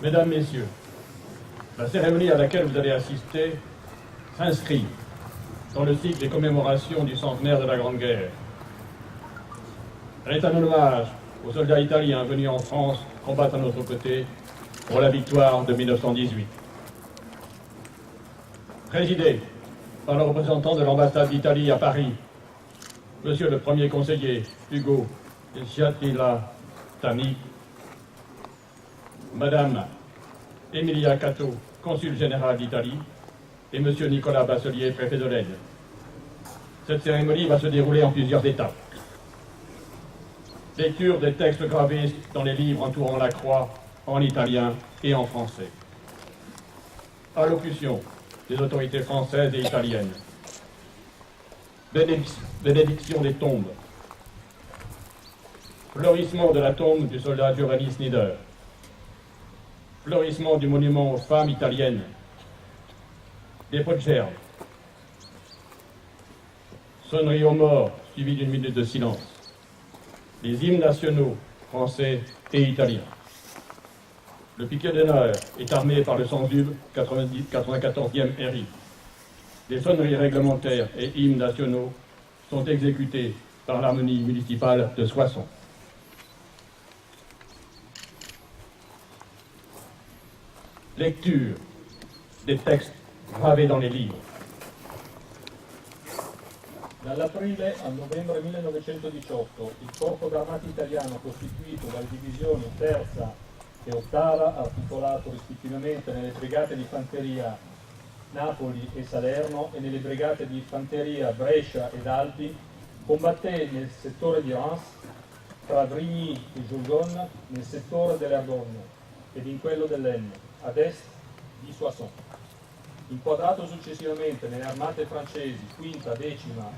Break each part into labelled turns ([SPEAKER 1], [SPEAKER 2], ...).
[SPEAKER 1] Mesdames, Messieurs, la cérémonie à laquelle vous allez assister s'inscrit dans le cycle des commémorations du centenaire de la Grande Guerre. Elle est un hommage aux soldats italiens venus en France combattre à notre côté pour la victoire de 1918. Présidée par le représentant de l'ambassade d'Italie à Paris, Monsieur le Premier conseiller Ugo Schiattilatani, Madame Emilia Catto, consul général d'Italie, et Monsieur Nicolas Basselier, préfet de l'Aisne. Cette cérémonie va se dérouler en plusieurs étapes. Lecture des textes gravés dans les livres entourant la croix en italien et en français. Allocution des autorités françaises et italiennes. Bénédiction des tombes. Fleurissement de la tombe du soldat Giovanni Snider. Fleurissement du monument aux femmes italiennes. Dépôt de gerbe. Sonnerie aux morts, suivie d'une minute de silence. Les hymnes nationaux, français et italiens. Le piquet d'honneur est armé par le Sensub 94e RI. Les sonneries réglementaires et hymnes nationaux sont exécutés par l'harmonie municipale de Soissons. Lecture des textes gravés dans les livres.
[SPEAKER 2] Dall'aprile al novembre 1918 il Corpo d'Armata Italiano, costituito dalle divisioni terza e ottava, articolato rispettivamente nelle brigate di fanteria Napoli e Salerno e nelle brigate di fanteria Brescia ed Alpi, combatté nel settore di Reims, tra Vrigny e Joulgon, nel settore delle Argonne ed in quello dell'Aisne, ad est di Soissons. Inquadrato successivamente nelle armate francesi, quinta, decima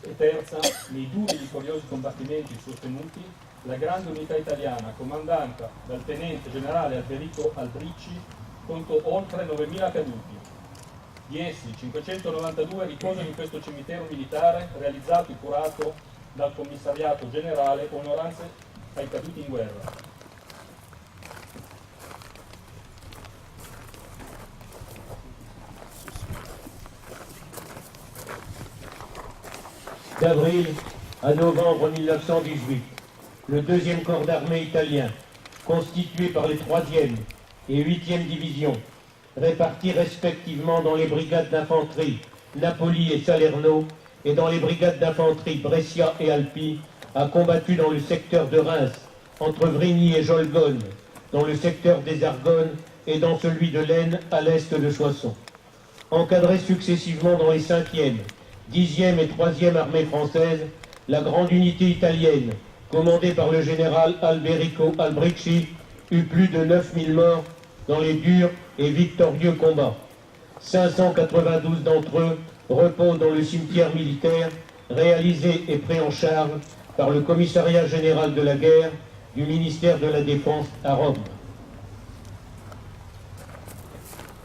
[SPEAKER 2] e terza, nei duri e vittoriosi combattimenti sostenuti, la grande unità italiana, comandata dal tenente generale Alberico Albricci, contò oltre 9.000 caduti. Di essi, 592 riposano in questo cimitero militare realizzato e curato dal commissariato generale Onoranze ai caduti in guerra.
[SPEAKER 3] D'avril à novembre 1918, le 2e corps d'armée italien, constitué par les 3e et 8e divisions, répartis respectivement dans les brigades d'infanterie Napoli et Salerno et dans les brigades d'infanterie Brescia et Alpi, a combattu dans le secteur de Reims, entre Vrigny et Jolgone, dans le secteur des Argonnes et dans celui de l'Aisne à l'est de Soissons. Encadrés successivement dans les 5e, 10e et 3e armées françaises, la grande unité italienne, commandée par le général Alberico Albricci, eut plus de 9000 morts dans les durs et victorieux combats. 592 d'entre eux reposent dans le cimetière militaire, réalisé et pris en charge par le commissariat général de la guerre du ministère de la Défense à Rome.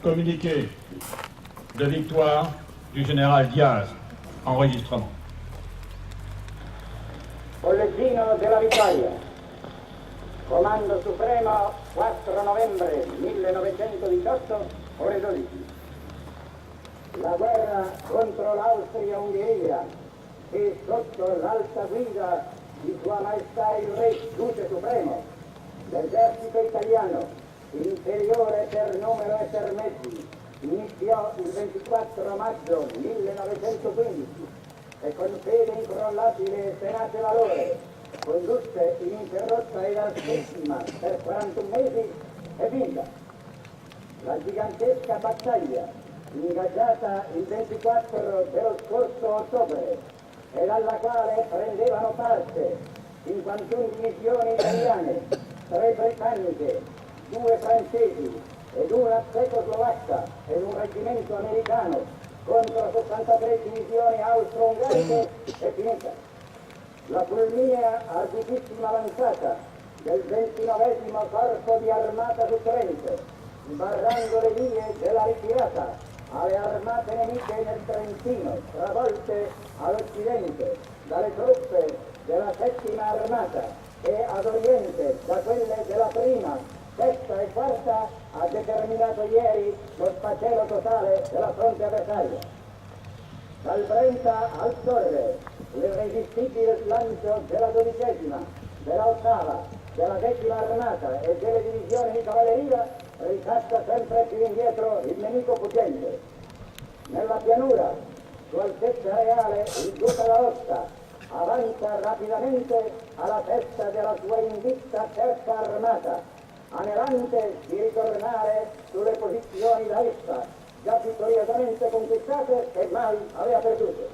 [SPEAKER 1] Communiqué de victoire du général Diaz. Enregistrement.
[SPEAKER 4] Bollettino della vittoria. Comando Supremo, 4 novembre 1918, ore 12. La guerra contro l'Austria-Ungheria e sotto l'alta guida di Sua Maestà il Re, Duce Supremo, l'esercito italiano, inferiore per numero e per mezzi, iniziò il 24 maggio 1915 e con fede incrollabile e tenace valore condusse ininterrotta ed altissima per 41 mesi e vinta la gigantesca battaglia ingaggiata il 24 dello scorso ottobre e dalla quale prendevano parte 51 divisioni italiane, 3 britanniche, 2 francesi ed una cecoslovacca ed un reggimento americano contro 63 divisioni austro-ungariche è finita. La fulminea arditissima avanzata del 29° corpo di armata su Trento, sbarrando le vie della ritirata alle armate nemiche nel Trentino, travolte all'occidente dalle truppe della 7ª armata e ad oriente da quelle della prima terza e quarta ha determinato ieri lo sfacelo totale della fronte avversaria. Dal Brenta al Torre, l'irresistibile slancio della 12ª, della 8ª, della 10ª armata e delle divisioni di cavalleria ricatta sempre più indietro il nemico fuggente. Nella pianura, su altezza reale, il Duca d'Aosta avanza rapidamente alla testa della sua invicta terza armata, anelante di ritornare sulle posizioni da essa, già vittoriosamente conquistate e mai aveva perduto.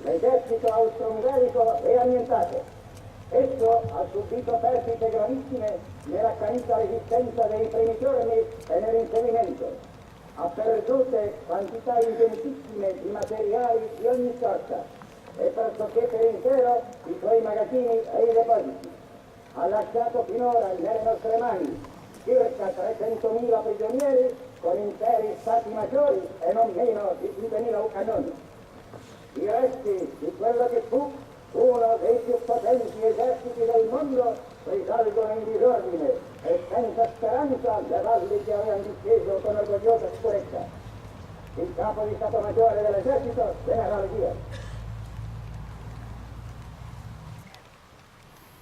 [SPEAKER 4] L'esercito austro-ungarico è annientato. Esso ha subito perdite gravissime nell'accanita resistenza dei primi giorni e nell'inseguimento. Ha perdute quantità ingentissime di materiali di ogni sorta e pressoché per intero i suoi magazzini e i depositi. Ha lasciato finora nelle nostre mani circa 300.000 prigionieri con interi stati maggiori e non meno di 5.000 cannoni. I resti di quello che fu uno dei più potenti eserciti del mondo risalgono in disordine e senza speranza le valli che avevano difeso con orgogliosa sicurezza. Il capo di Stato Maggiore dell'esercito, generale Dia.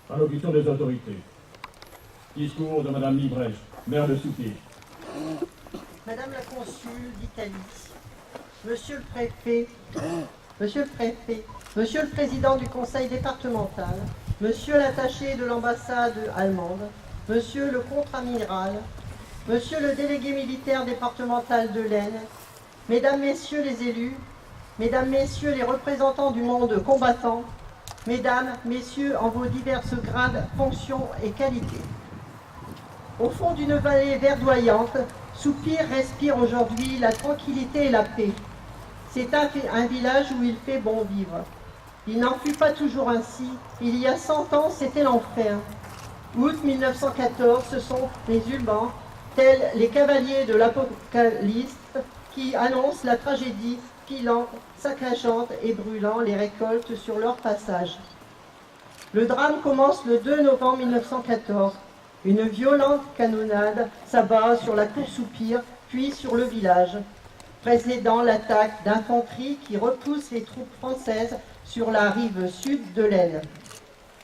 [SPEAKER 1] Allocution des autorités. Discours de Madame Librèche, maire de Soupir.
[SPEAKER 5] Madame la consul d'Italie, Monsieur le préfet, Monsieur le président du conseil départemental, Monsieur l'attaché de l'ambassade allemande, Monsieur le contre-amiral, Monsieur le délégué militaire départemental de l'Aisne, Mesdames, Messieurs les élus, Mesdames, Messieurs les représentants du monde combattant, Mesdames, Messieurs en vos diverses grades, fonctions et qualités. Au fond d'une vallée verdoyante, Soupir respire aujourd'hui la tranquillité et la paix. C'est un village où il fait bon vivre. Il n'en fut pas toujours ainsi. Il y a 100 ans, c'était l'enfer. Août 1914, ce sont les Ulbans, tels les cavaliers de l'Apocalypse, qui annoncent la tragédie, pilant, saccageant et brûlant les récoltes sur leur passage. Le drame commence le 2 novembre 1914. Une violente canonnade s'abat sur la cour Soupir, puis sur le village, précédant l'attaque d'infanterie qui repousse les troupes françaises sur la rive sud de l'Aisne.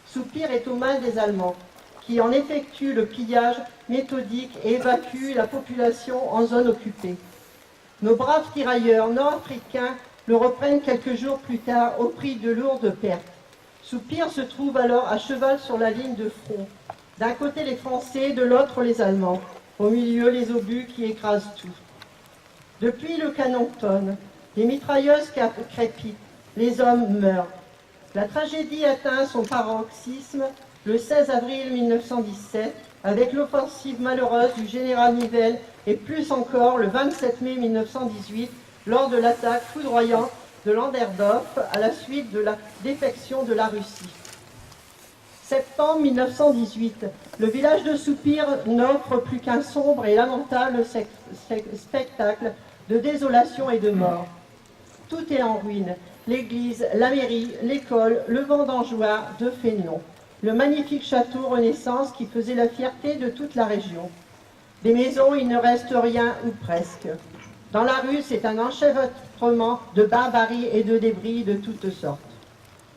[SPEAKER 5] Soupir est aux mains des Allemands, qui en effectuent le pillage méthodique et évacuent la population en zone occupée. Nos braves tirailleurs nord-africains le reprennent quelques jours plus tard au prix de lourdes pertes. Soupir se trouve alors à cheval sur la ligne de front. D'un côté les Français, de l'autre les Allemands. Au milieu les obus qui écrasent tout. Depuis le canon tonne, les mitrailleuses crépitent, les hommes meurent. La tragédie atteint son paroxysme le 16 avril 1917 avec l'offensive malheureuse du général Nivelle et plus encore le 27 mai 1918 lors de l'attaque foudroyante de Landerdorf à la suite de la défection de la Russie. Septembre 1918, le village de Soupir n'offre plus qu'un sombre et lamentable spectacle de désolation et de mort. Tout est en ruine, l'église, la mairie, l'école, le vendangeoir de Fénelon, le magnifique château Renaissance qui faisait la fierté de toute la région. Des maisons, il ne reste rien ou presque. Dans la rue, c'est un enchevêtrement de barbarie et de débris de toutes sortes.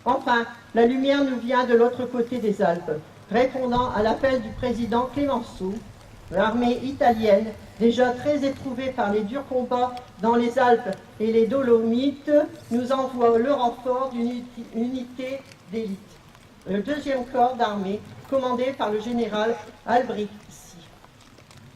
[SPEAKER 5] Enfin, la lumière nous vient de l'autre côté des Alpes, répondant à l'appel du président Clémenceau. L'armée italienne, déjà très éprouvée par les durs combats dans les Alpes et les Dolomites, nous envoie le renfort d'une unité d'élite, le 2e corps d'armée, commandé par le général Albrecht.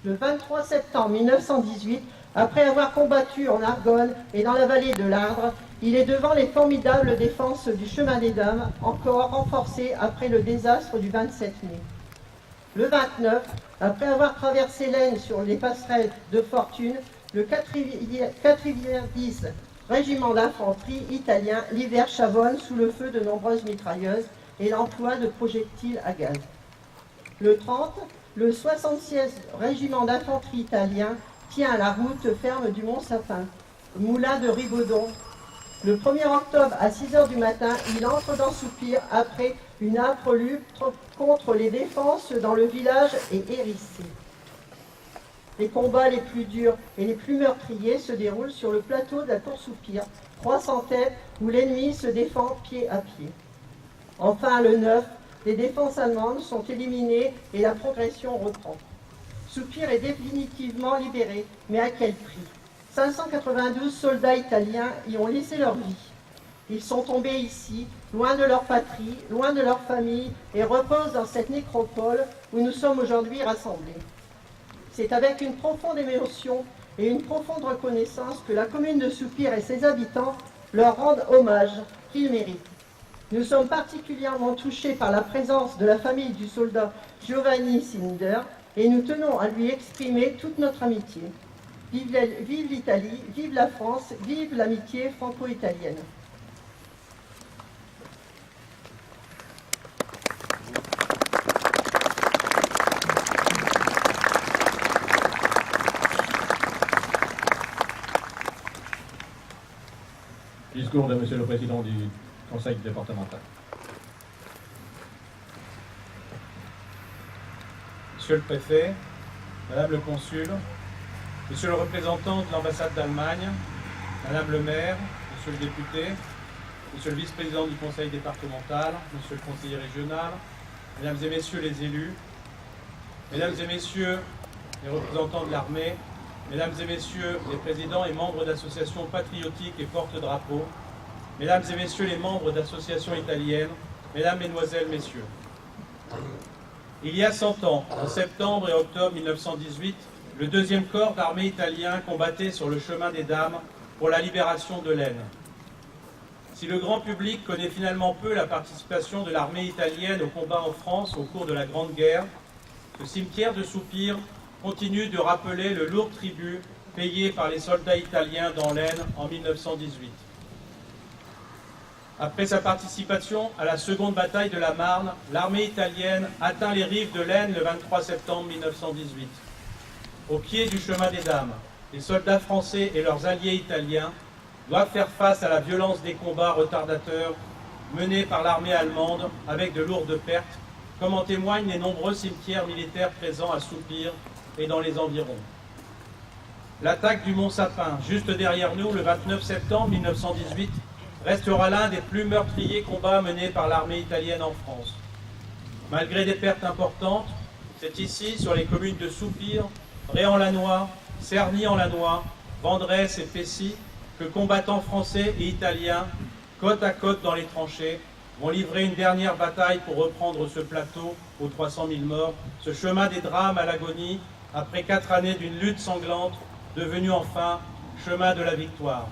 [SPEAKER 5] Le 23 septembre 1918, après avoir combattu en Argonne et dans la vallée de l'Ardre, il est devant les formidables défenses du chemin des Dames, encore renforcées après le désastre du 27 mai. Le 29, après avoir traversé l'Aisne sur les passerelles de Fortune, le 4e régiment d'infanterie italien l'hiver chavonne sous le feu de nombreuses mitrailleuses et l'emploi de projectiles à gaz. Le 30, le 76e régiment d'infanterie italien tient la route ferme du Mont-Sapin, moulin de Rigaudon. Le 1er octobre à 6 h du matin, il entre dans Soupir après une âpre lutte contre les défenses dans le village et hérissé. Les combats les plus durs et les plus meurtriers se déroulent sur le plateau de la Tour Soupir, 300 têtes où l'ennemi se défend pied à pied. Enfin, le 9, les défenses allemandes sont éliminées et la progression reprend. Soupir est définitivement libéré, mais à quel prix? 592 soldats italiens y ont laissé leur vie. Ils sont tombés ici, loin de leur patrie, loin de leur famille, et reposent dans cette nécropole où nous sommes aujourd'hui rassemblés. C'est avec une profonde émotion et une profonde reconnaissance que la commune de Soupir et ses habitants leur rendent hommage qu'ils méritent. Nous sommes particulièrement touchés par la présence de la famille du soldat Giovanni Sinder et nous tenons à lui exprimer toute notre amitié. Vive l'Italie, vive la France, vive l'amitié franco-italienne.
[SPEAKER 1] Discours de Monsieur le Président du Conseil départemental.
[SPEAKER 6] Monsieur le Préfet, Madame le Consul, Monsieur le représentant de l'ambassade d'Allemagne, Madame le maire, Monsieur le député, Monsieur le vice-président du Conseil départemental, Monsieur le conseiller régional, Mesdames et Messieurs les élus, Mesdames et Messieurs les représentants de l'armée, Mesdames et Messieurs les présidents et membres d'associations patriotiques et porte-drapeaux, Mesdames et Messieurs les membres d'associations italiennes, Mesdames, Mesdemoiselles, Messieurs. Il y a 100 ans, en septembre et octobre 1918, le 2e corps d'armée italien combattait sur le chemin des Dames pour la libération de l'Aisne. Si le grand public connaît finalement peu la participation de l'armée italienne au combat en France au cours de la Grande Guerre, le cimetière de Soupir continue de rappeler le lourd tribut payé par les soldats italiens dans l'Aisne en 1918. Après sa participation à la seconde bataille de la Marne, l'armée italienne atteint les rives de l'Aisne le 23 septembre 1918. Au pied du chemin des Dames, les soldats français et leurs alliés italiens doivent faire face à la violence des combats retardateurs menés par l'armée allemande avec de lourdes pertes, comme en témoignent les nombreux cimetières militaires présents à Soupir et dans les environs. L'attaque du Mont Sapin, juste derrière nous, le 29 septembre 1918, restera l'un des plus meurtriers combats menés par l'armée italienne en France. Malgré des pertes importantes, c'est ici, sur les communes de Soupir, Ré-en-Lannoy, Cerny-en-Lannoy, Vendresse et Pessy, que combattants français et italiens, côte à côte dans les tranchées, vont livrer une dernière bataille pour reprendre ce plateau aux 300 000 morts, ce chemin des drames à l'agonie, après 4 années d'une lutte sanglante, devenu enfin chemin de la victoire.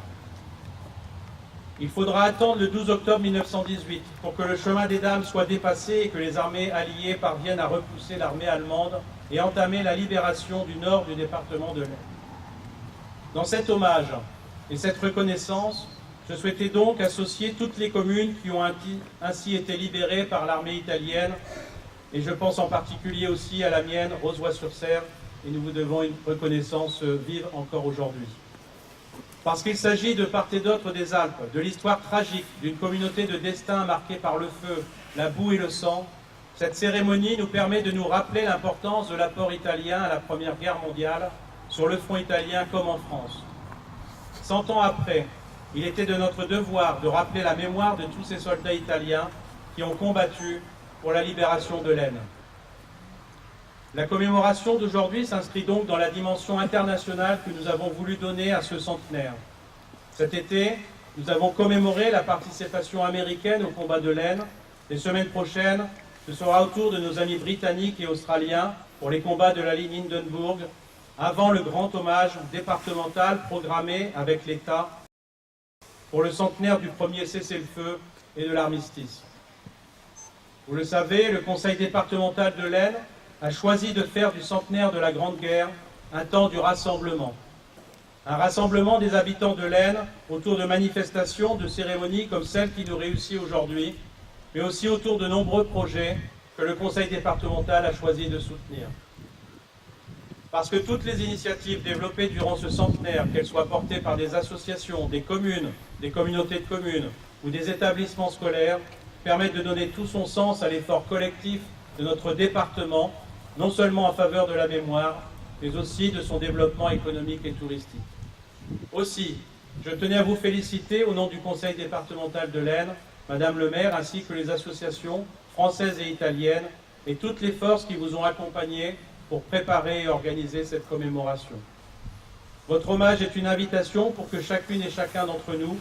[SPEAKER 6] Il faudra attendre le 12 octobre 1918 pour que le chemin des Dames soit dépassé et que les armées alliées parviennent à repousser l'armée allemande et entamer la libération du nord du département de l'Aisne. Dans cet hommage et cette reconnaissance, je souhaitais donc associer toutes les communes qui ont ainsi été libérées par l'armée italienne, et je pense en particulier aussi à la mienne, Rozoy-sur-Cère, et nous vous devons une reconnaissance vive encore aujourd'hui. Parce qu'il s'agit de part et d'autre des Alpes, de l'histoire tragique d'une communauté de destin marquée par le feu, la boue et le sang, cette cérémonie nous permet de nous rappeler l'importance de l'apport italien à la Première Guerre mondiale, sur le front italien comme en France. 100 ans après, il était de notre devoir de rappeler la mémoire de tous ces soldats italiens qui ont combattu pour la libération de l'Aisne. La commémoration d'aujourd'hui s'inscrit donc dans la dimension internationale que nous avons voulu donner à ce centenaire. Cet été, nous avons commémoré la participation américaine au combat de l'Aisne. Les semaines prochaines, ce sera au tour de nos amis britanniques et australiens pour les combats de la ligne Hindenburg, avant le grand hommage départemental programmé avec l'État pour le centenaire du premier cessez-le-feu et de l'armistice. Vous le savez, le Conseil départemental de l'Aisne a choisi de faire du centenaire de la Grande Guerre un temps du rassemblement. Un rassemblement des habitants de l'Aisne autour de manifestations, de cérémonies comme celle qui nous réussit aujourd'hui, mais aussi autour de nombreux projets que le Conseil départemental a choisi de soutenir. Parce que toutes les initiatives développées durant ce centenaire, qu'elles soient portées par des associations, des communes, des communautés de communes ou des établissements scolaires, permettent de donner tout son sens à l'effort collectif de notre département, non seulement en faveur de la mémoire, mais aussi de son développement économique et touristique. Aussi, je tenais à vous féliciter au nom du Conseil départemental de l'Aisne, Madame le maire, ainsi que les associations françaises et italiennes et toutes les forces qui vous ont accompagné pour préparer et organiser cette commémoration. Votre hommage est une invitation pour que chacune et chacun d'entre nous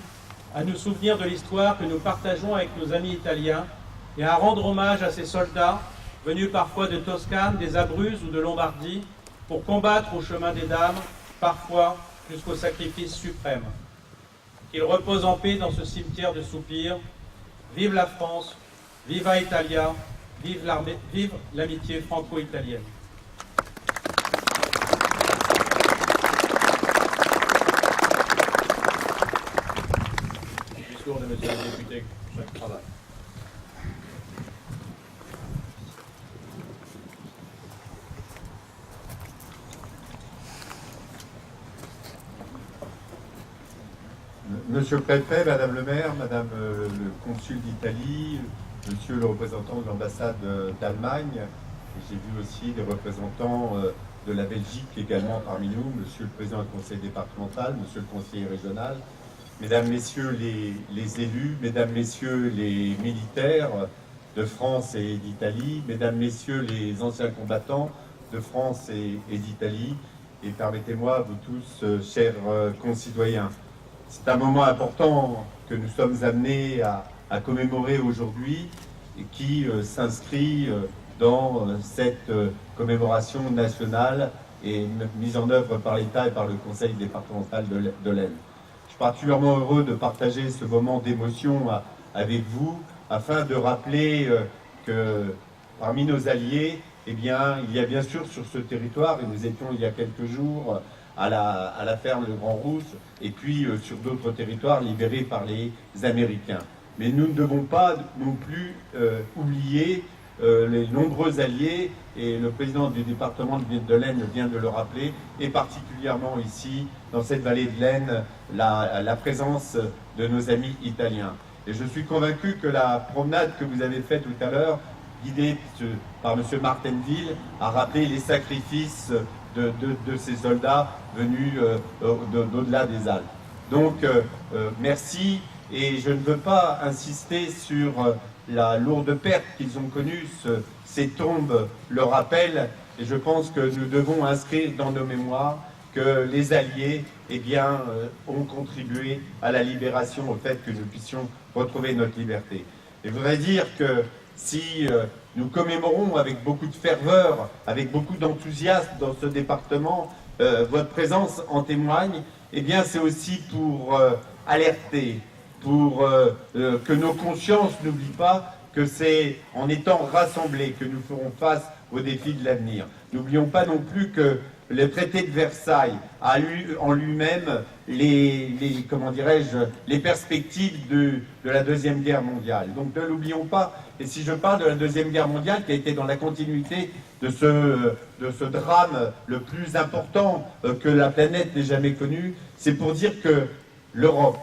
[SPEAKER 6] à nous souvenir de l'histoire que nous partageons avec nos amis italiens et à rendre hommage à ces soldats venus parfois de Toscane, des Abruzzes ou de Lombardie pour combattre au chemin des dames, parfois jusqu'au sacrifice suprême. Qu'ils reposent en paix dans ce cimetière de soupirs. Vive la France, viva Italia, vive l'amitié franco-italienne.
[SPEAKER 1] Discours de monsieur le député Jacques Travail.
[SPEAKER 7] Monsieur le préfet, madame le maire, madame le consul d'Italie, monsieur le représentant de l'ambassade d'Allemagne, j'ai vu aussi des représentants de la Belgique également parmi nous, monsieur le président du conseil départemental, monsieur le conseiller régional, mesdames, messieurs les élus, mesdames, messieurs les militaires de France et d'Italie, mesdames, messieurs les anciens combattants de France et d'Italie, et permettez-moi, vous tous, chers concitoyens, c'est un moment important que nous sommes amenés à commémorer aujourd'hui et qui s'inscrit dans cette commémoration nationale et mise en œuvre par l'État et par le Conseil départemental de l'Aisne. Je suis particulièrement heureux de partager ce moment d'émotion avec vous afin de rappeler que parmi nos alliés, eh bien, il y a bien sûr sur ce territoire, et nous étions il y a quelques jours à la ferme Le Grand Rousse, et puis sur d'autres territoires libérés par les Américains. Mais nous ne devons pas non plus oublier les nombreux alliés, et le président du département de l'Aisne vient de le rappeler, et particulièrement ici, dans cette vallée de l'Aisne, la présence de nos amis italiens. Et je suis convaincu que la promenade que vous avez faite tout à l'heure, guidée par M. Martinville, a rappelé les sacrifices de ces soldats venus d'au-delà des Alpes. Donc, merci, et je ne veux pas insister sur la lourde perte qu'ils ont connue. Ces tombes le rappellent, et je pense que nous devons inscrire dans nos mémoires que les Alliés ont contribué à la libération, au fait que nous puissions retrouver notre liberté. Et je voudrais dire que si nous commémorons avec beaucoup de ferveur, avec beaucoup d'enthousiasme dans ce département, votre présence en témoigne, eh bien c'est aussi pour alerter, pour que nos consciences n'oublient pas que c'est en étant rassemblés que nous ferons face aux défis de l'avenir. N'oublions pas non plus que le traité de Versailles a eu en lui-même les perspectives de la Deuxième Guerre mondiale. Donc ne l'oublions pas. Et si je parle de la Deuxième Guerre mondiale, qui a été dans la continuité de ce drame le plus important que la planète n'ait jamais connu, c'est pour dire que l'Europe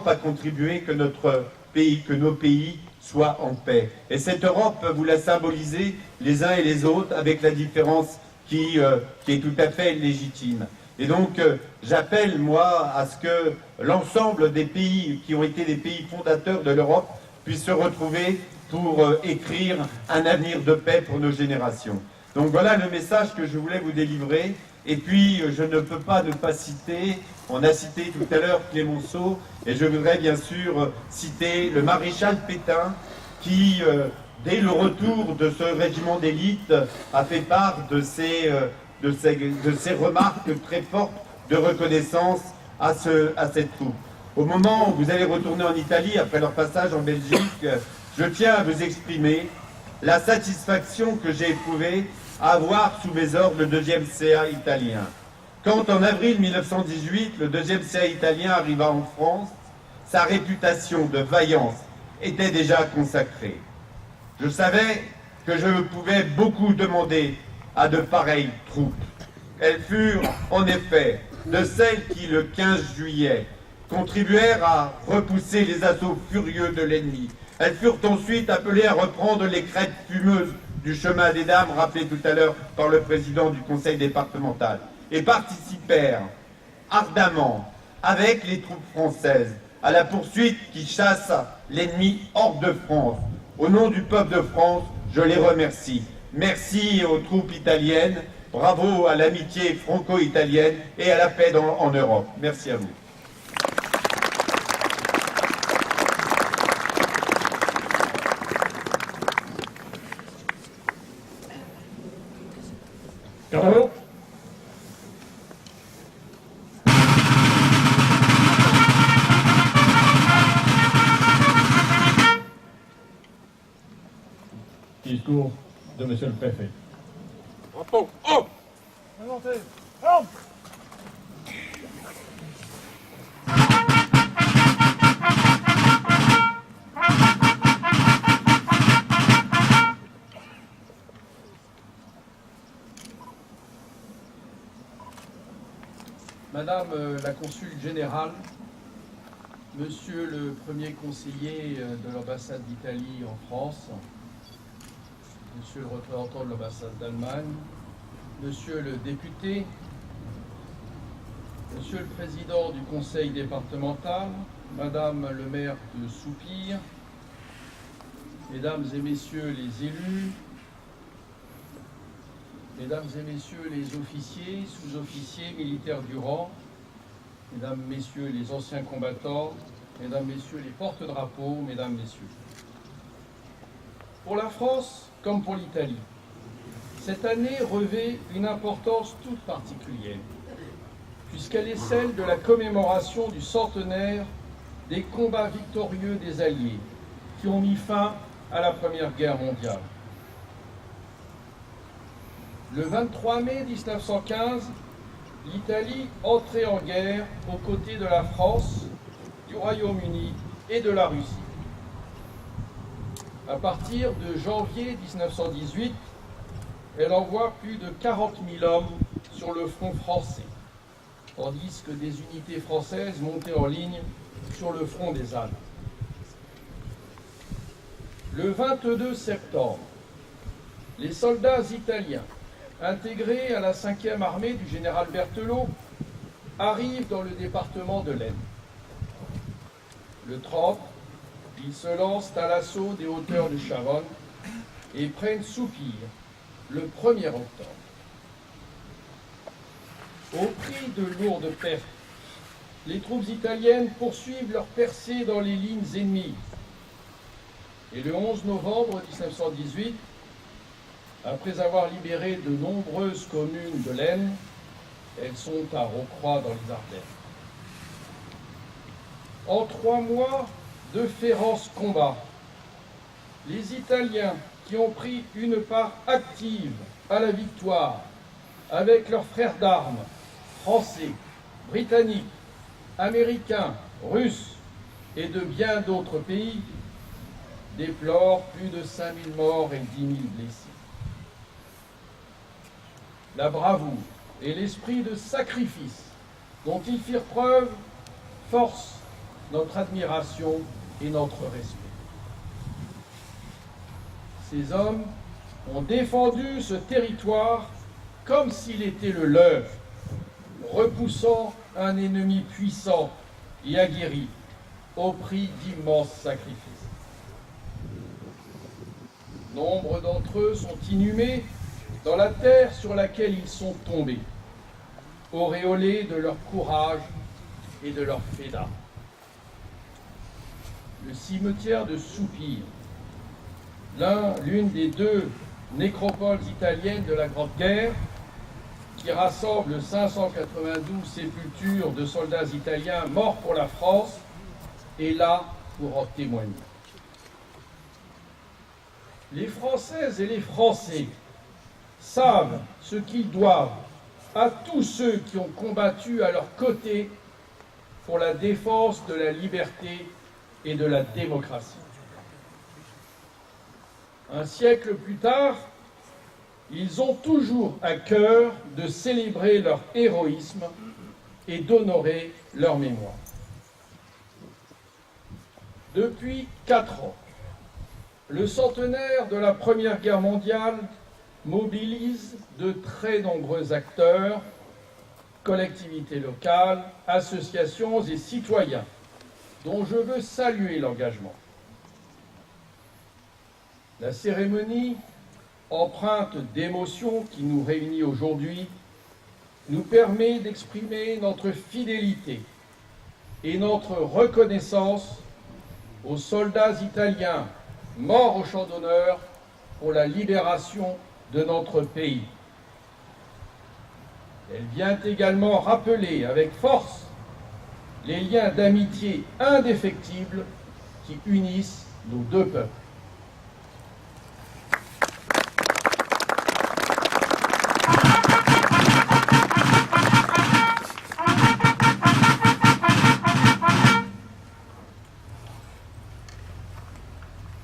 [SPEAKER 7] a contribué que notre pays, que nos pays soient en paix. Et cette Europe, vous la symbolisez les uns et les autres avec la différence qui est tout à fait légitime. Et donc, j'appelle, moi, à ce que l'ensemble des pays qui ont été les pays fondateurs de l'Europe puissent se retrouver pour écrire un avenir de paix pour nos générations. Donc voilà le message que je voulais vous délivrer. Et puis, je ne peux pas ne pas citer, on a cité tout à l'heure Clémenceau, et je voudrais bien sûr citer le maréchal Pétain, qui, dès le retour de ce régiment d'élite, a fait part de ces remarques très fortes de reconnaissance à cette troupe. Au moment où vous allez retourner en Italie, après leur passage en Belgique, je tiens à vous exprimer la satisfaction que j'ai éprouvée à avoir sous mes ordres le 2e CA italien. Quand en avril 1918, le 2e CA italien arriva en France, sa réputation de vaillance était déjà consacrée. Je savais que je pouvais beaucoup demander à de pareilles troupes. Elles furent, en effet, de celles qui, le 15 juillet, contribuèrent à repousser les assauts furieux de l'ennemi. Elles furent ensuite appelées à reprendre les crêtes fumeuses du chemin des dames, rappelé tout à l'heure par le président du conseil départemental, et participèrent ardemment avec les troupes françaises à la poursuite qui chasse l'ennemi hors de France. Au nom du peuple de France, je les remercie. Merci aux troupes italiennes, bravo à l'amitié franco-italienne et à la paix en Europe. Merci à vous.
[SPEAKER 1] Carlo. Discours de Monsieur le Préfet.
[SPEAKER 8] Drapeau, haut!
[SPEAKER 9] Madame la consul générale, Monsieur le premier conseiller de l'ambassade d'Italie en France, Monsieur le représentant de l'ambassade d'Allemagne, Monsieur le député, Monsieur le président du conseil départemental, Madame le maire de Soupir, Mesdames et Messieurs les élus, Mesdames et Messieurs les officiers, sous-officiers, militaires du rang, Mesdames, Messieurs les anciens combattants, Mesdames, Messieurs les porte-drapeaux, Mesdames, Messieurs. Pour la France, comme pour l'Italie, cette année revêt une importance toute particulière, puisqu'elle est celle de la commémoration du centenaire des combats victorieux des Alliés, qui ont mis fin à la Première Guerre mondiale. Le 23 mai 1915, l'Italie entrait en guerre aux côtés de la France, du Royaume-Uni et de la Russie. À partir de janvier 1918, elle envoie plus de 40 000 hommes sur le front français, tandis que des unités françaises montaient en ligne sur le front des Alpes. Le 22 septembre, les soldats italiens intégrés à la 5e armée du général Berthelot arrivent dans le département de l'Aisne. Le 30, ils se lancent à l'assaut des hauteurs de Charonne et prennent Soupir le 1er octobre. Au prix de lourdes pertes, les troupes italiennes poursuivent leur percée dans les lignes ennemies. Et le 11 novembre 1918, après avoir libéré de nombreuses communes de l'Aisne, elles sont à Rocroi dans les Ardennes. En 3 mois de féroces combats, les Italiens, qui ont pris une part active à la victoire avec leurs frères d'armes français, britanniques, américains, russes et de bien d'autres pays, déplorent plus de 5000 morts et 10 000 blessés. La bravoure et l'esprit de sacrifice dont ils firent preuve forcent notre admiration et notre respect. Ces hommes ont défendu ce territoire comme s'il était le leur, repoussant un ennemi puissant et aguerri au prix d'immenses sacrifices. Nombre d'entre eux sont inhumés dans la terre sur laquelle ils sont tombés, auréolés de leur courage et de leur fait d'armes. Le cimetière de Soupir, l'une des 2 nécropoles italiennes de la Grande Guerre, qui rassemble 592 sépultures de soldats italiens morts pour la France, est là pour en témoigner. Les Françaises et les Français savent ce qu'ils doivent à tous ceux qui ont combattu à leur côté pour la défense de la liberté et de la démocratie. Un siècle plus tard, ils ont toujours à cœur de célébrer leur héroïsme et d'honorer leur mémoire. Depuis 4 ans, le centenaire de la Première Guerre mondiale mobilise de très nombreux acteurs, collectivités locales, associations et citoyens, dont je veux saluer l'engagement. La cérémonie, empreinte d'émotion qui nous réunit aujourd'hui, nous permet d'exprimer notre fidélité et notre reconnaissance aux soldats italiens morts au champ d'honneur pour la libération de notre pays. Elle vient également rappeler avec force les liens d'amitié indéfectibles qui unissent nos deux peuples.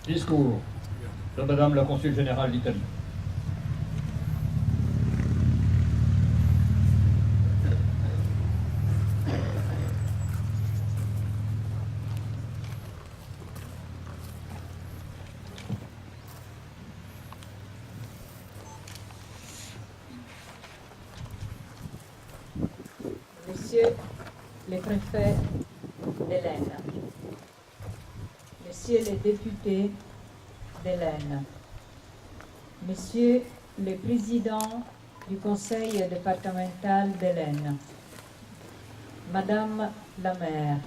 [SPEAKER 1] Discours de Madame la Consul Générale d'Italie.
[SPEAKER 10] Messieurs les préfets de l'Aisne, Messieurs les députés de l'Aisne, Messieurs les présidents du conseil départemental de l'Aisne, Madame la maire,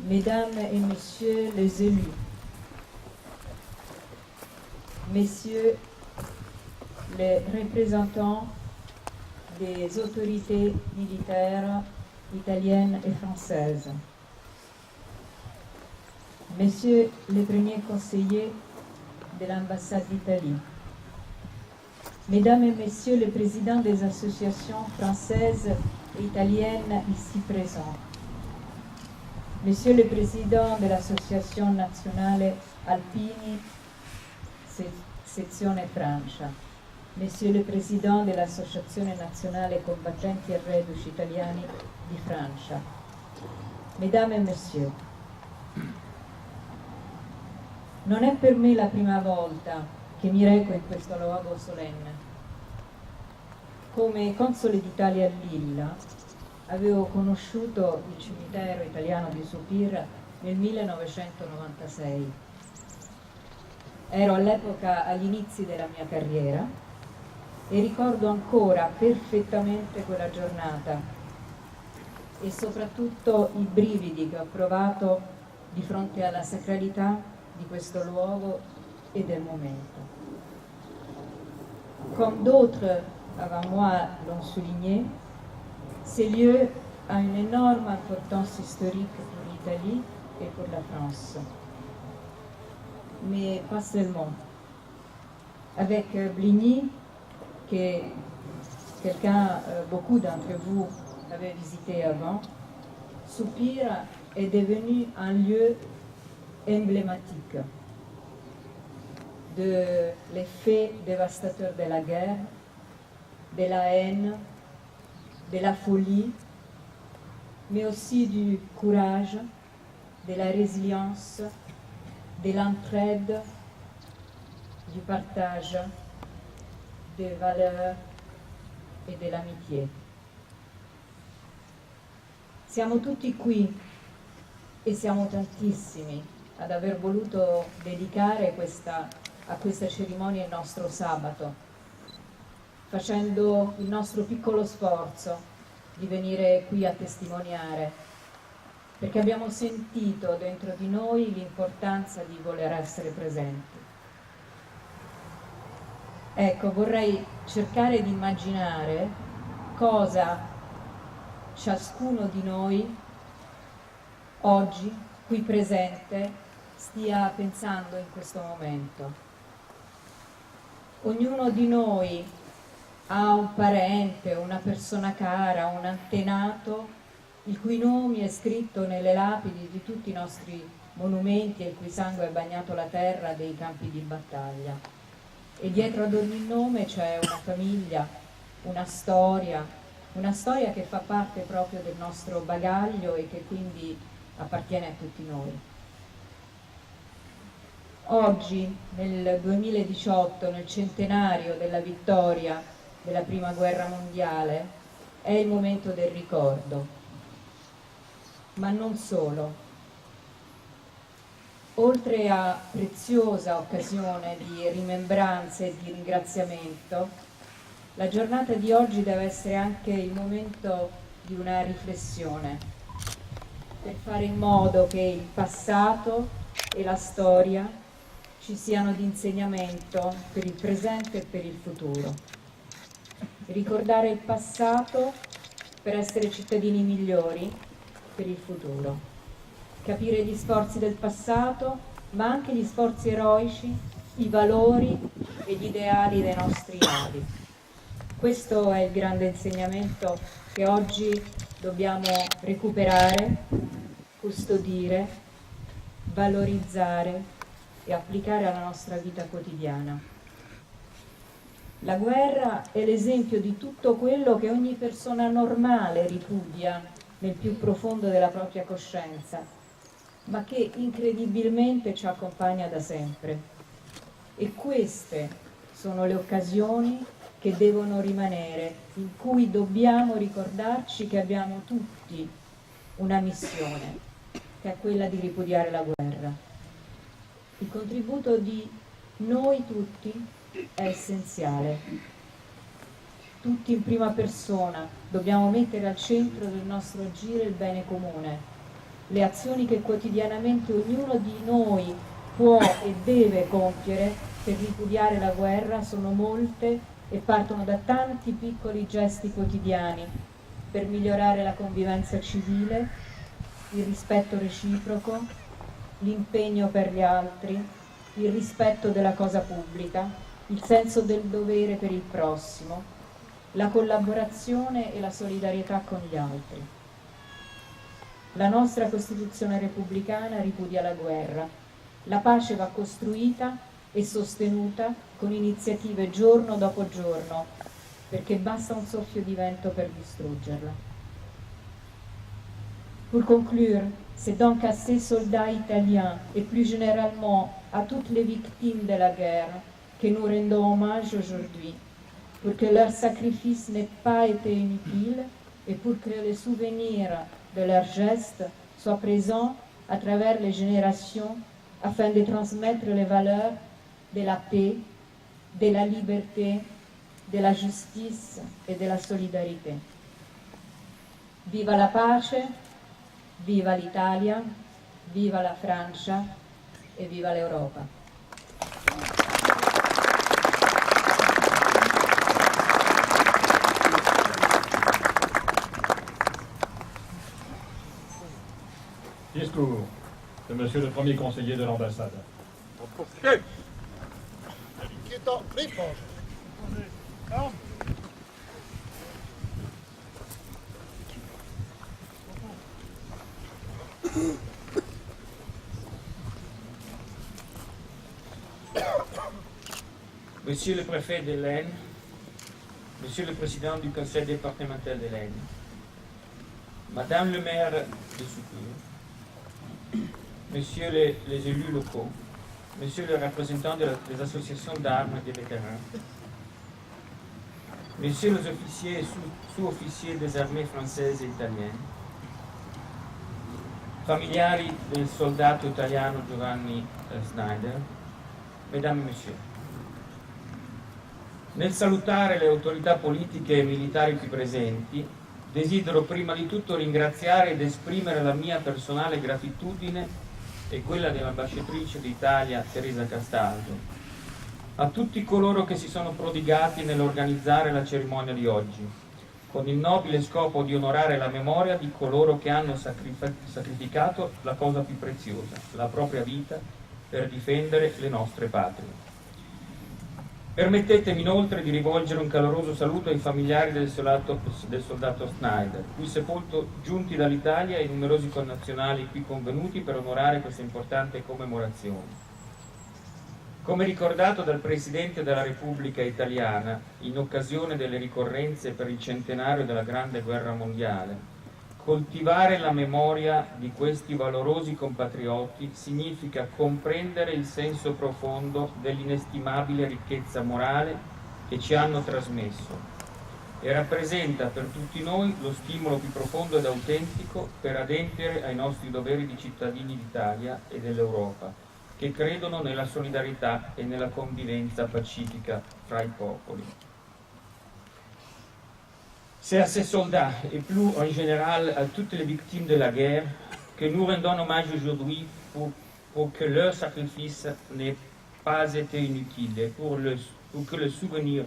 [SPEAKER 10] Mesdames et Messieurs les élus, Messieurs les représentants des autorités militaires italiennes et françaises, Messieurs les premiers conseillers de l'ambassade d'Italie, Mesdames et Messieurs les présidents des associations françaises et italiennes ici présents, Monsieur le Président de l'Association Nazionale Alpini, sezione Francia, Monsieur le Président de l'Associazione Nazionale Combattenti e Reduci Italiani di Francia, Mesdames et Messieurs, non è per me la prima volta che mi reco in questo luogo solenne. Come console d'Italia a Lilla avevo conosciuto il cimitero italiano di Soupir nel 1996. Ero all'epoca agli inizi della mia carriera e ricordo ancora perfettamente quella giornata e soprattutto i brividi che ho provato di fronte alla sacralità di questo luogo et des moments. Comme d'autres avant moi l'ont souligné, ces lieux ont une énorme importance historique pour l'Italie et pour la France. Mais pas seulement. Avec Bligny, que beaucoup d'entre vous avaient visité avant, Soupir est devenu un lieu emblématique de l'effet dévastateur de la guerre, de la haine, de la folie, mais aussi du courage, de la résilience, de l'entraide, du partage, des valeurs e dell'amitié. Siamo tutti qui e siamo tantissimi ad aver voluto dedicare a questa cerimonia il nostro sabato, facendo il nostro piccolo sforzo di venire qui a testimoniare, perché abbiamo sentito dentro di noi l'importanza di voler essere presenti. Ecco, vorrei cercare di immaginare cosa ciascuno di noi oggi, qui presente, stia pensando in questo momento. Ognuno di noi ha un parente, una persona cara, un antenato, il cui nome è scritto nelle lapidi di tutti i nostri monumenti e il cui sangue ha bagnato la terra dei campi di battaglia. E dietro ad ogni nome c'è una famiglia, una storia che fa parte proprio del nostro bagaglio e che quindi appartiene a tutti noi. Oggi, nel 2018, nel centenario della vittoria della Prima Guerra Mondiale, è il momento del ricordo. Ma non solo. Oltre a preziosa occasione di rimembranza e di ringraziamento, la giornata di oggi deve essere anche il momento di una riflessione, per fare in modo che il passato e la storia ci siano di insegnamento per il presente e per il futuro. Ricordare il passato per essere cittadini migliori per il futuro. Capire gli sforzi del passato, ma anche gli sforzi eroici, i valori e gli ideali dei nostri avi. Questo è il grande insegnamento che oggi dobbiamo recuperare, custodire, valorizzare e applicare alla nostra vita quotidiana. La guerra è l'esempio di tutto quello che ogni persona normale ripudia nel più profondo della propria coscienza, ma che incredibilmente ci accompagna da sempre. E queste sono le occasioni che devono rimanere, in cui dobbiamo ricordarci che abbiamo tutti una missione, che è quella di ripudiare la guerra. Il contributo di noi tutti è essenziale. Tutti in prima persona dobbiamo mettere al centro del nostro agire il bene comune. Le azioni che quotidianamente ognuno di noi può e deve compiere per ripudiare la guerra sono molte e partono da tanti piccoli gesti quotidiani per migliorare la convivenza civile, il rispetto reciproco, l'impegno per gli altri, il rispetto della cosa pubblica, il senso del dovere per il prossimo, la collaborazione e la solidarietà con gli altri. La nostra Costituzione repubblicana ripudia la guerra. La pace va costruita e sostenuta con iniziative giorno dopo giorno, perché basta un soffio di vento per distruggerla. Pour conclure, c'est donc à ces soldats italiens et plus généralement à toutes les victimes de la guerre que nous rendons hommage aujourd'hui, pour que leur sacrifice n'ait pas été inutile et pour que le souvenir de leurs gestes soit présent à travers les générations afin de transmettre les valeurs de la paix, de la liberté, de la justice et de la solidarité. Viva la pace! Viva l'Italia, viva la Francia e viva l'Europa.
[SPEAKER 1] Discours de Monsieur le Premier Conseiller de l'Ambassade.
[SPEAKER 11] Monsieur le préfet de l'Aisne, Monsieur le président du conseil départemental de l'Aisne, Madame le maire de Soupir, Messieurs les élus locaux, Monsieur le représentant des associations d'armes et des vétérans, Messieurs les officiers et sous-officiers des armées françaises et italiennes, familiari del soldato italiano Giovanni Schneider, Mesdames et Messieurs. Nel salutare le autorità politiche e militari qui presenti, desidero prima di tutto ringraziare ed esprimere la mia personale gratitudine e quella dell'ambasciatrice d'Italia Teresa Castaldo, a tutti coloro che si sono prodigati nell'organizzare la cerimonia di oggi, con il nobile scopo di onorare la memoria di coloro che hanno sacrificato la cosa più preziosa, la propria vita, per difendere le nostre patrie. Permettetemi inoltre di rivolgere un caloroso saluto ai familiari del soldato Schneider, cui sepolto giunti dall'Italia e i numerosi connazionali qui convenuti per onorare questa importante commemorazione. Come ricordato dal Presidente della Repubblica Italiana in occasione delle ricorrenze per il centenario della Grande Guerra Mondiale, Coltivare la memoria di questi valorosi compatrioti significa comprendere il senso profondo dell'inestimabile ricchezza morale che ci hanno trasmesso e rappresenta per tutti noi lo stimolo più profondo ed autentico per adempiere ai nostri doveri di cittadini d'Italia e dell'Europa, che credono nella solidarietà e nella convivenza pacifica fra i popoli. C'est à ces soldats et plus en général à toutes les victimes de la guerre que nous rendons hommage aujourd'hui pour que leur sacrifice n'ait pas été inutile et pour que le souvenir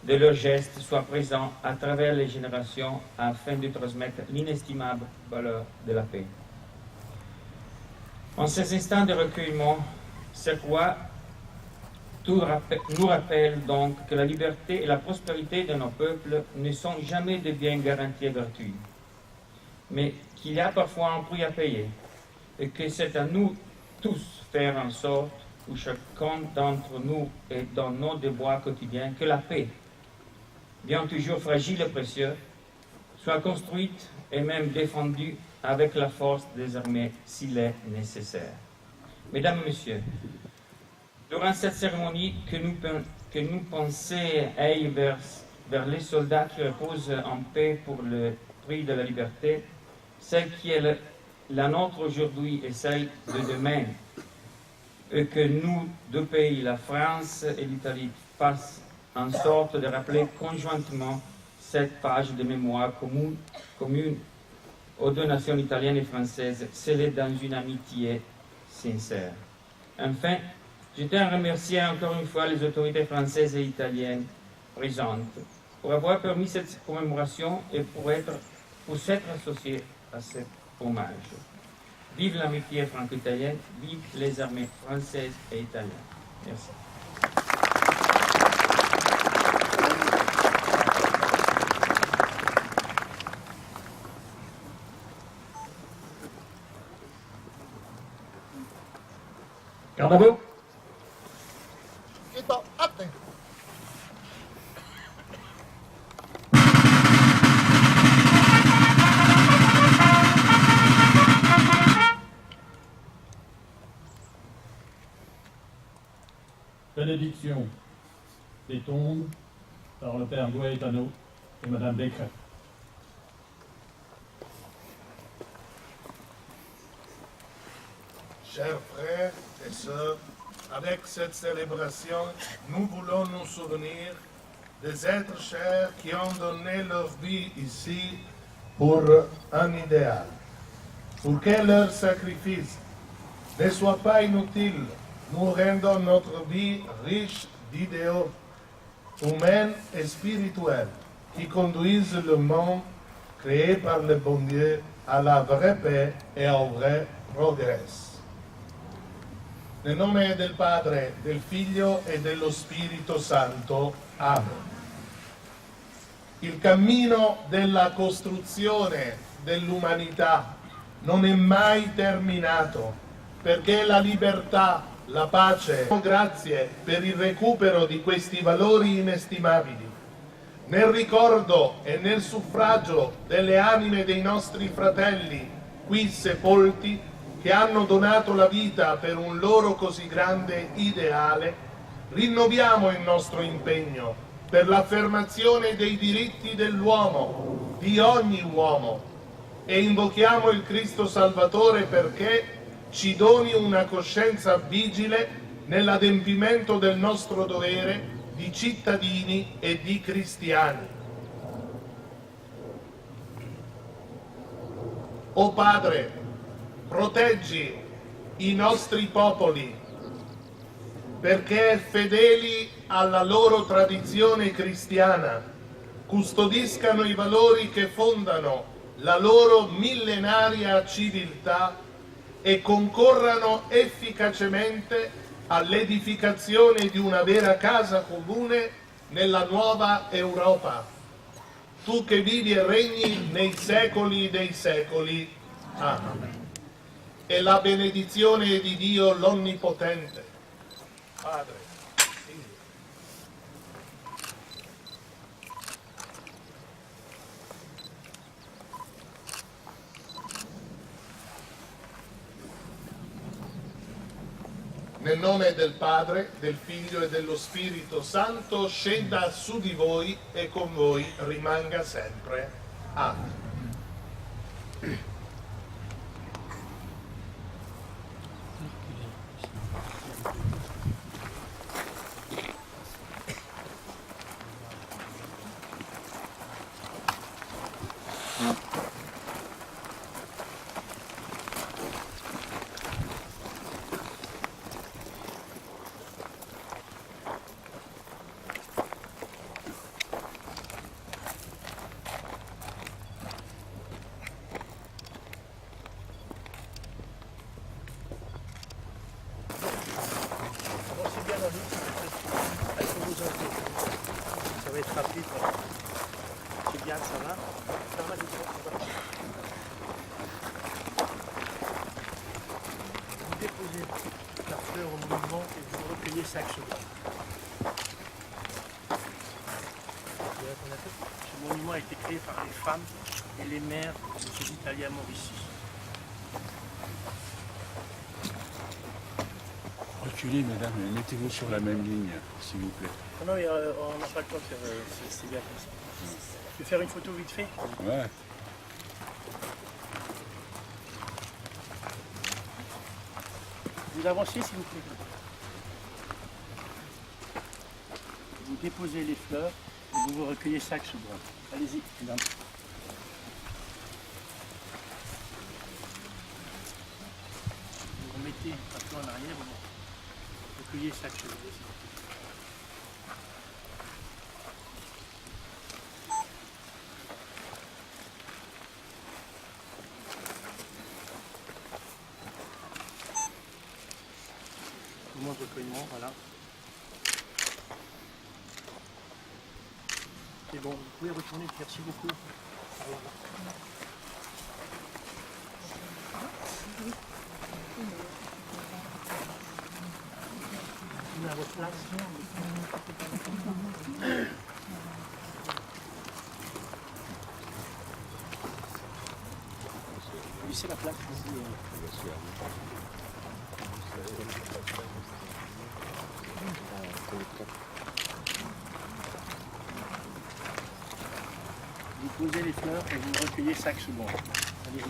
[SPEAKER 11] de leurs gestes soit présent à travers les générations afin de transmettre l'inestimable valeur de la paix. En ces instants de recueillement, cette loi nous rappelle donc que la liberté et la prospérité de nos peuples ne sont jamais des biens garantis et gratuits, mais qu'il y a parfois un prix à payer, et que c'est à nous tous faire en sorte, où chacun d'entre nous est dans nos devoirs quotidiens, que la paix, bien toujours fragile et précieuse, soit construite et même défendue avec la force des armées s'il est nécessaire. Mesdames et Messieurs, durant cette cérémonie, que nous pensions aillent vers les soldats qui reposent en paix pour le prix de la liberté, celle qui est la nôtre aujourd'hui et celle de demain, et que nous, deux pays, la France et l'Italie, fassent en sorte de rappeler conjointement cette page de mémoire commune aux deux nations italiennes et françaises, scellée dans une amitié sincère. Enfin, je tiens à remercier encore une fois les autorités françaises et italiennes présentes pour avoir permis cette commémoration et pour s'être associés à cet hommage. Vive l'amitié franco-italienne, vive les armées françaises et italiennes. Merci.
[SPEAKER 1] Garde à vous. Bénédiction des tombes par le père Goetano et madame Becquerel.
[SPEAKER 12] Chers frères et sœurs, avec cette célébration, nous voulons nous souvenir des êtres chers qui ont donné leur vie ici pour un idéal, pour que leur sacrifice ne soit pas inutile. Nous rendons notre vie riche d'idéaux humains et spirituels qui conduisent le monde créé par le bon Dieu à la vraie paix et au vrai progrès. Nel nome del Padre, del Figlio e dello Spirito Santo. Amen. Il cammino della costruzione dell'umanità non è mai terminato, perché la libertà, la pace, grazie per il recupero di questi valori inestimabili, nel ricordo e nel suffragio delle anime dei nostri fratelli qui sepolti, che hanno donato la vita per un loro così grande ideale, rinnoviamo il nostro impegno per l'affermazione dei diritti dell'uomo, di ogni uomo, e invochiamo il Cristo Salvatore perché ci doni una coscienza vigile nell'adempimento del nostro dovere di cittadini e di cristiani. O Padre, proteggi i nostri popoli perché, fedeli alla loro tradizione cristiana, custodiscano i valori che fondano la loro millenaria civiltà e concorrano efficacemente all'edificazione di una vera casa comune nella nuova Europa. Tu che vivi e regni nei secoli dei secoli. Amen. E la benedizione di Dio l'Onnipotente, Padre, Figlio. nel nome del Padre, del Figlio e dello Spirito Santo, scenda su di voi e con voi rimanga sempre. Amen.
[SPEAKER 13] Ça va être rapide. C'est bien, ça va. Vous déposez la fleur au monument et vous recueillez chaque seconde. Ce monument a été créé par les femmes et les mères de ces Italiens Mauricie.
[SPEAKER 14] Reculez, madame, mettez-vous sur la même ligne, s'il vous plaît.
[SPEAKER 13] Non, mais on n'a pas le temps de faire. C'est bien comme ça. Tu veux faire une photo vite fait?
[SPEAKER 14] Ouais.
[SPEAKER 13] Vous avancez, s'il vous plaît. Vous déposez les fleurs et vous recueillez chaque seconde. Allez-y, mesdames. Vous remettez un peu en arrière, vous recueillez chaque seconde. Moment de recueillement, voilà. C'est bon, vous pouvez retourner, merci beaucoup. Au revoir. À votre place. Laissez la place ici. Vous posez les fleurs et vous recueillez chaque seconde. Allez,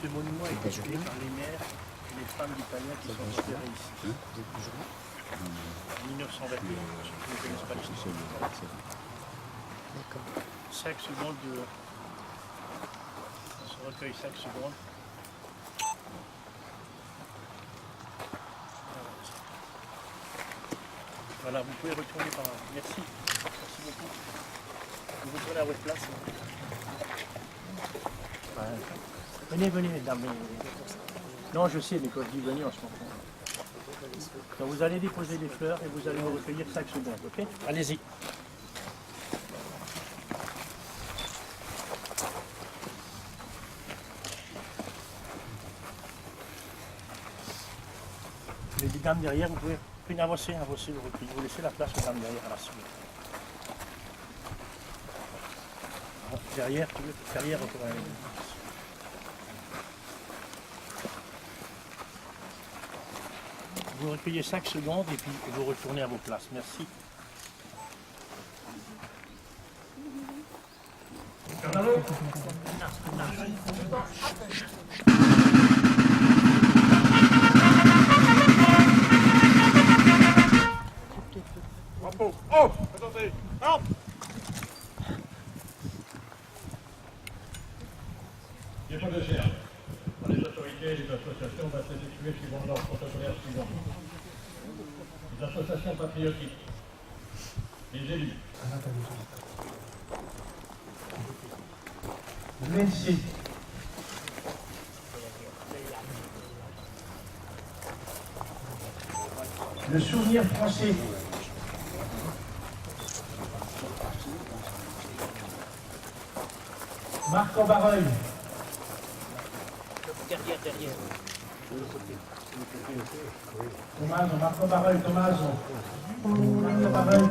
[SPEAKER 13] ce monument a été créé par les mères et les femmes d'Italiens qui sont enterrées ici. En 1921, je ne connais pas l'histoire. Chaque seconde de... On se recueille chaque seconde. Voilà, vous pouvez retourner par là. Merci. Merci beaucoup. Vous retournez à votre place. Voilà. Venez, venez, mesdames. Non, je sais, mais quand je dis venez, on se comprend. Donc vous allez déposer les fleurs et vous allez vous recueillir chaque seconde, ok? Allez-y. Les dames derrière, vous pouvez avancer, vous recueillez. Vous laissez la place aux dames derrière à la suite. Derrière, tu veux, derrière, on peut aller. Vous recueillez 5 secondes et puis vous retournez à vos places. Merci.
[SPEAKER 8] Oh, attendez. Oh.
[SPEAKER 1] Il n'y a pas de germe. Par les autorités et les associations va s'effectuer suivant l'ordre protocolaire suivant. Les associations patriotiques, les élus.
[SPEAKER 3] Merci. Le souvenir français. Marc Ambareuil.
[SPEAKER 13] Derrière.
[SPEAKER 3] Tommaso, Marc Ambareuil, Tommaso. Marc Ambareuil.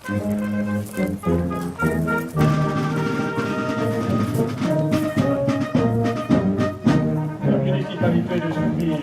[SPEAKER 1] Une équipe habituée de soutenir.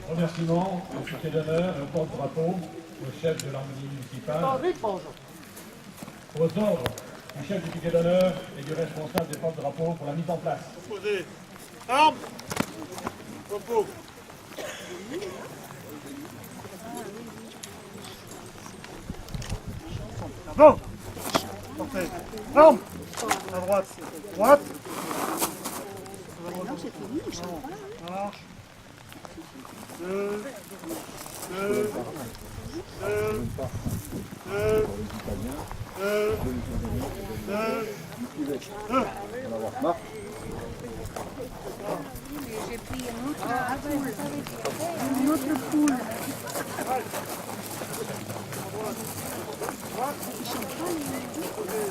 [SPEAKER 2] Remerciements au piquet d'honneur et au porte-drapeau, au chef de l'harmonie municipale, aux ordres du chef du piquet d'honneur et du responsable des porte-drapeaux pour la mise en place.
[SPEAKER 8] Posez. Armes. Repos. Bon. Parfait. Armes. À droite. Droite.
[SPEAKER 15] Non, c'est fini, je sais pas.
[SPEAKER 8] Marche.
[SPEAKER 15] J'ai pris une autre poule. Ils sont pas les...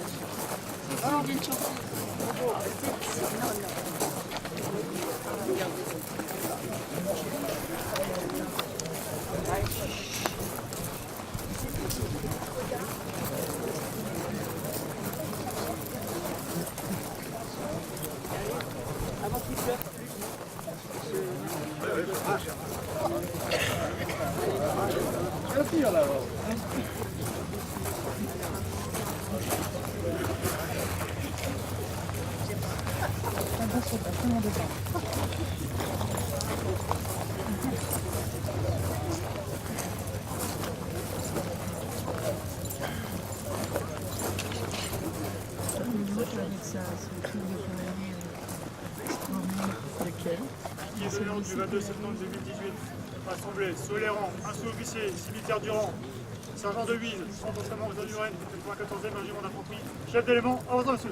[SPEAKER 15] Ils viennent chanter. Non, non. Avant qu'il pleure plus.
[SPEAKER 8] Qui est le du 22 septembre 2018, assemblée, Soléran, un sous-officier, cimetière du rang, sergent de Huise, centre d'entraînement aux zones urbaines, 94e régiment d'infanterie, chef d'élément, avancement monsieur.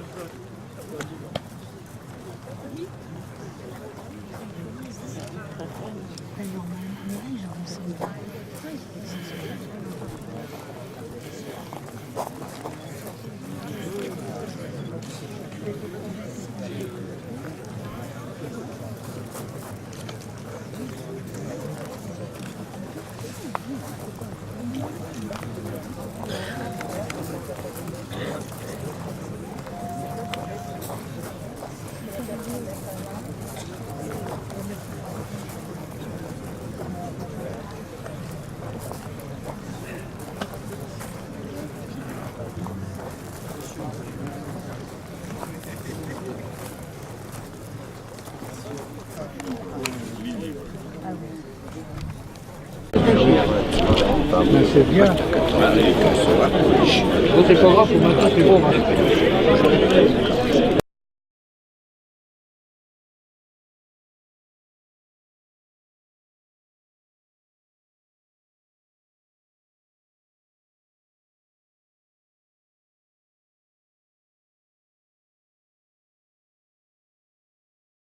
[SPEAKER 9] C'est bien. Votre échographe, maintenant, c'est bon.